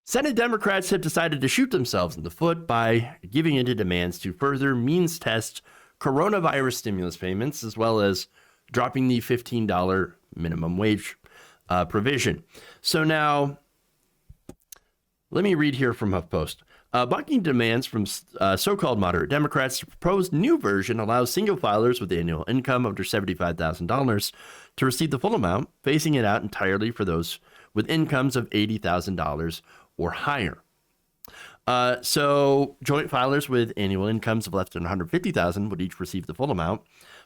Senate Democrats have decided to shoot themselves in the foot by giving into demands to further means test coronavirus stimulus payments, as well as dropping the $15 minimum wage provision. So now, let me read here from HuffPost. Bucking demands from so-called moderate Democrats, the proposed new version allows single filers with annual income under $75,000 to receive the full amount, phasing it out entirely for those with incomes of $80,000 or higher. So joint filers with annual incomes of less than $150,000 would each receive the full amount,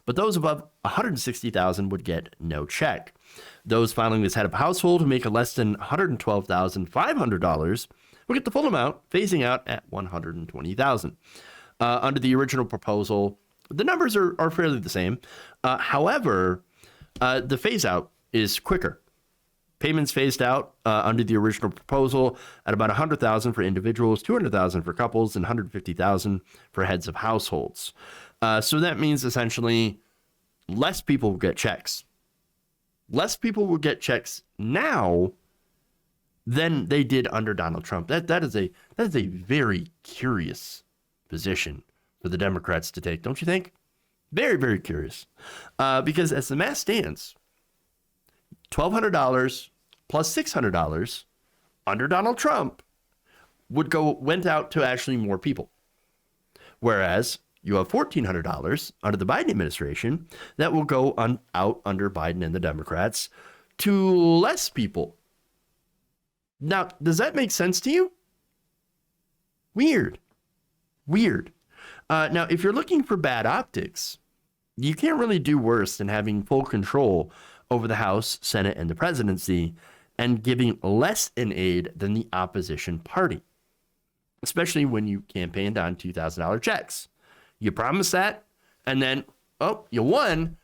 but those above $160,000 would get no check. Those filing as head of household who make less than $112,500 will get the full amount, phasing out at $120,000. Under the original proposal, the numbers are fairly the same. However, the phase out is quicker. Payments phased out under the original proposal at about $100,000 for individuals, $200,000 for couples, and $150,000 for heads of households. So that means essentially less people will get checks. Less people will get checks now than they did under Donald Trump. That is a very curious position for the Democrats to take, don't you think? Very, very curious. Because as the math stands, $1,200 plus $600 under Donald Trump went out to actually more people. Whereas you have $1,400 under the Biden administration that will go out under Biden and the Democrats to less people. Now, does that make sense to you? Weird. Now, if you're looking for bad optics, you can't really do worse than having full control over the House, Senate, and the presidency and giving less in aid than the opposition party, especially when you campaigned on $2,000 checks. You promised that, and then, you won,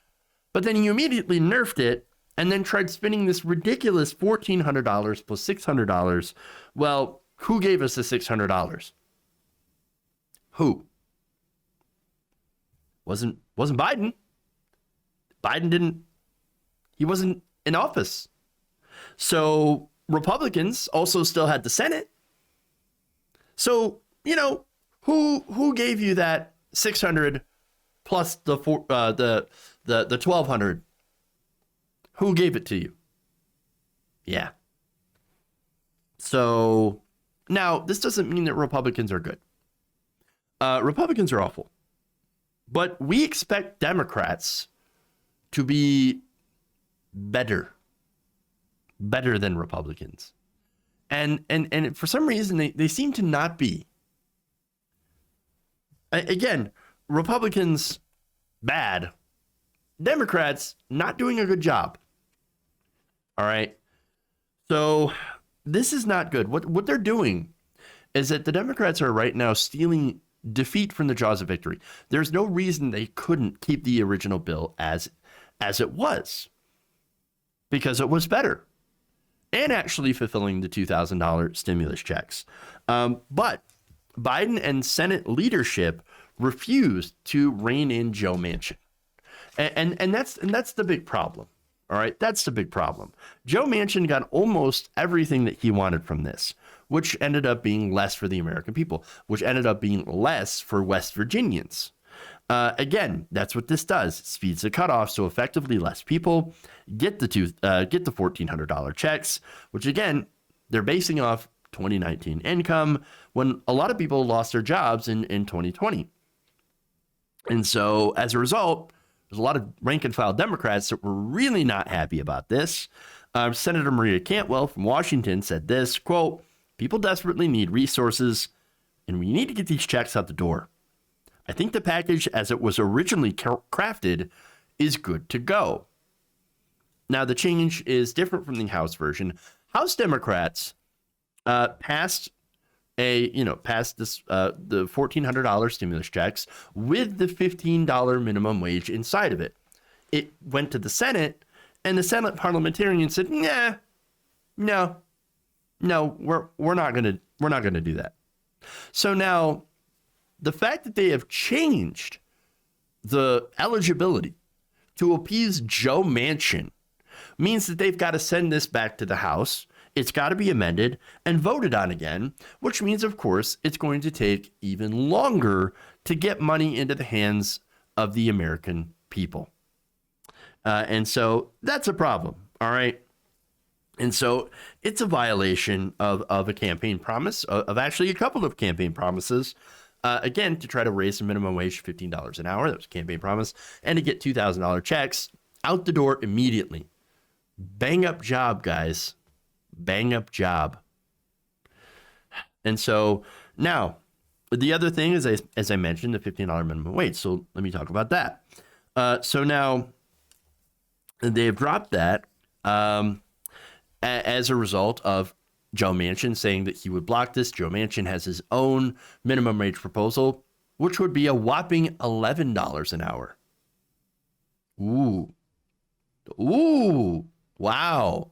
but then you immediately nerfed it and then tried spending this ridiculous $1,400 plus $600. Well, who gave us the $600? Who? Wasn't Biden. He wasn't in office. So Republicans also still had the Senate. So, who gave you that 600 plus the 1,200? Who gave it to you? Yeah. So now this doesn't mean that Republicans are good. Republicans are awful. But we expect Democrats to be better than Republicans. And for some reason, they seem to not be. Again, Republicans, bad. Democrats, not doing a good job. All right. So this is not good. What they're doing is that the Democrats are right now stealing defeat from the jaws of victory. There's no reason they couldn't keep the original bill as it was, because it was better and actually fulfilling the $2,000 stimulus checks. But Biden and Senate leadership refused to rein in Joe Manchin. And that's the big problem. All right, that's the big problem. Joe Manchin got almost everything that he wanted from this, which ended up being less for the American people, which ended up being less for West Virginians. Again, that's what this does. It speeds the cutoff so effectively less people get the $1,400 checks, which again, they're basing off 2019 income when a lot of people lost their jobs in 2020. And so as a result, there's a lot of rank and file Democrats that were really not happy about this. Senator Maria Cantwell from Washington said this, quote, "People desperately need resources, and we need to get these checks out the door. I think the package as it was originally crafted is good to go." Now, the change is different from the House version. House Democrats passed the $1,400 stimulus checks with the $15 minimum wage inside of it. It went to the Senate, and the Senate parliamentarians said, no, we're not gonna do that. So now, the fact that they have changed the eligibility to appease Joe Manchin means that they've got to send this back to the House it's got to be amended and voted on again, which means, of course, it's going to take even longer to get money into the hands of the American people. And so that's a problem. All right. And so it's a violation of a campaign promise, of actually a couple of campaign promises. Again, to try to raise the minimum wage to $15 an hour. That was a campaign promise. And to get $2,000 checks out the door immediately. Bang up job, guys. Bang up job. And so now, the other thing is, as I mentioned, the $15 minimum wage. So let me talk about that. So now they've dropped that as a result of Joe Manchin saying that he would block this. Joe Manchin has his own minimum wage proposal, which would be a whopping $11 an hour. Ooh. Wow.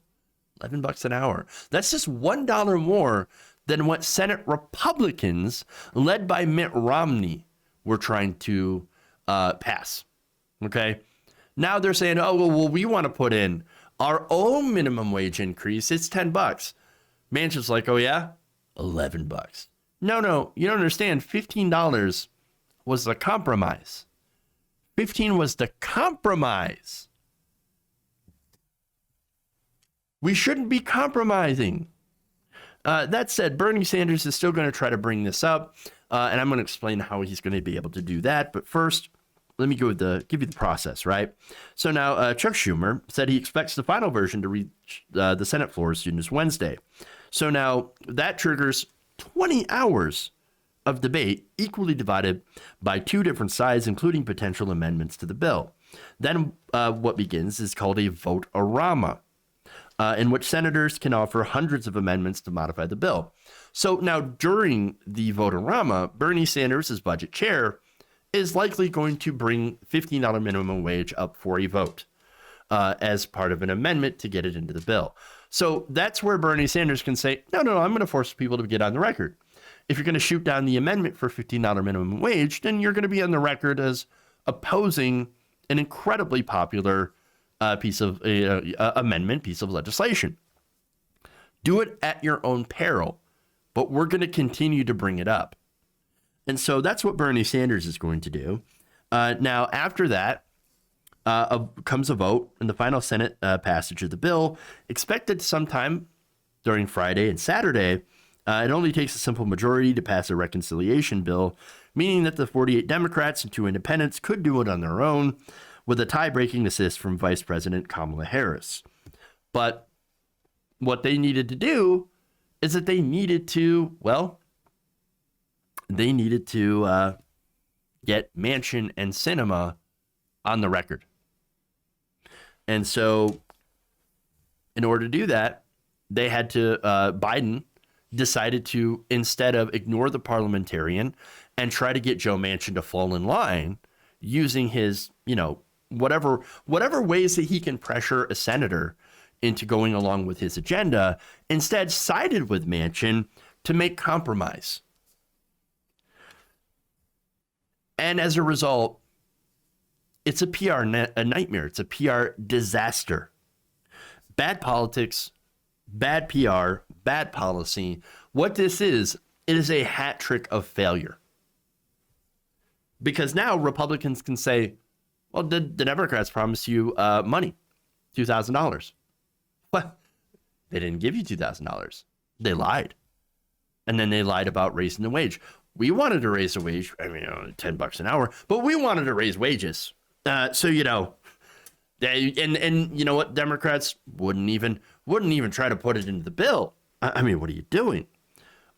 $11 an hour. That's just $1 more than what Senate Republicans, led by Mitt Romney, were trying to pass. Okay. Now they're saying, oh, well, we want to put in our own minimum wage increase. It's $10. Manchin's like, oh, yeah, $11. No, you don't understand. $15 was the compromise. 15 was the compromise. We shouldn't be compromising. That said, Bernie Sanders is still going to try to bring this up, and I'm going to explain how he's going to be able to do that. But first, let me give you the process, right? So now Chuck Schumer said he expects the final version to reach the Senate floor as soon as Wednesday. So now that triggers 20 hours of debate, equally divided by two different sides, including potential amendments to the bill. Then what begins is called a vote-a-rama, in which senators can offer hundreds of amendments to modify the bill. So now during the vote-a-rama, Bernie Sanders, as budget chair, is likely going to bring $15 minimum wage up for a vote as part of an amendment to get it into the bill. So that's where Bernie Sanders can say, no, I'm going to force people to get on the record. If you're going to shoot down the amendment for $15 minimum wage, then you're going to be on the record as opposing an incredibly popular piece of legislation. Do it at your own peril, but we're going to continue to bring it up. And so that's what Bernie Sanders is going to do. Now, after that comes a vote and the final Senate passage of the bill, expected sometime during Friday and Saturday. It only takes a simple majority to pass a reconciliation bill, meaning that the 48 Democrats and 2 independents could do it on their own, with a tie-breaking assist from Vice President Kamala Harris. But what they needed to do is that they needed to get Manchin and Sinema on the record. And so in order to do that, they had to, Biden decided to, instead of ignore the parliamentarian and try to get Joe Manchin to fall in line using his, whatever ways that he can pressure a senator into going along with his agenda, instead sided with Manchin to make compromise. And as a result, it's a PR a nightmare. It's a PR disaster. Bad politics, bad PR, bad policy. What this is, it is a hat trick of failure. Because now Republicans can say, well, the Democrats promised you money, $2,000. Well, they didn't give you $2,000. They lied. And then they lied about raising the wage. We wanted to raise the wage, $10 an hour, but we wanted to raise wages. So, you know what? Democrats wouldn't even try to put it into the bill. I mean, what are you doing?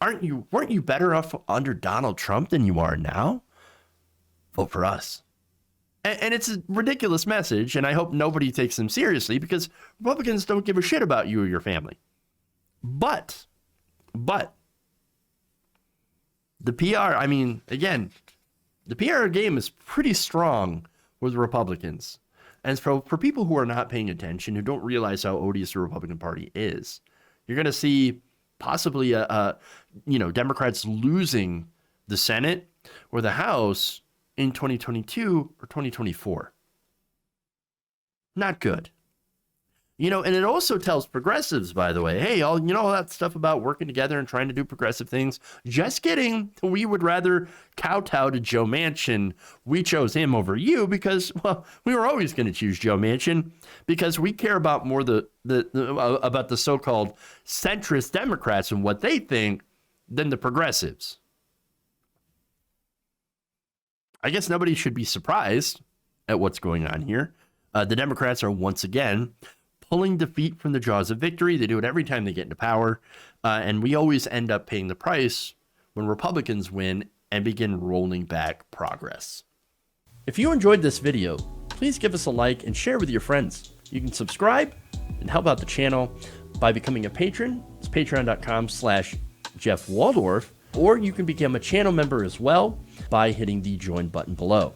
Weren't you better off under Donald Trump than you are now? Vote for us. And it's a ridiculous message, and I hope nobody takes them seriously, because Republicans don't give a shit about you or your family. But the PR, the PR game is pretty strong with Republicans. And for people who are not paying attention, who don't realize how odious the Republican Party is, you're going to see possibly Democrats losing the Senate or the House in 2022 or 2024. Not good. You know, and it also tells progressives, by the way, hey, all that stuff about working together and trying to do progressive things. Just kidding. We would rather kowtow to Joe Manchin. We chose him over you because, well, we were always going to choose Joe Manchin because we care about more about the so-called centrist Democrats and what they think than the progressives. I guess nobody should be surprised at what's going on here. The Democrats are once again pulling defeat from the jaws of victory. They do it every time they get into power. And we always end up paying the price when Republicans win and begin rolling back progress. If you enjoyed this video, please give us a like and share with your friends. You can subscribe and help out the channel by becoming a patron. It's patreon.com/Jeff Waldorf, or you can become a channel member as well by hitting the join button below.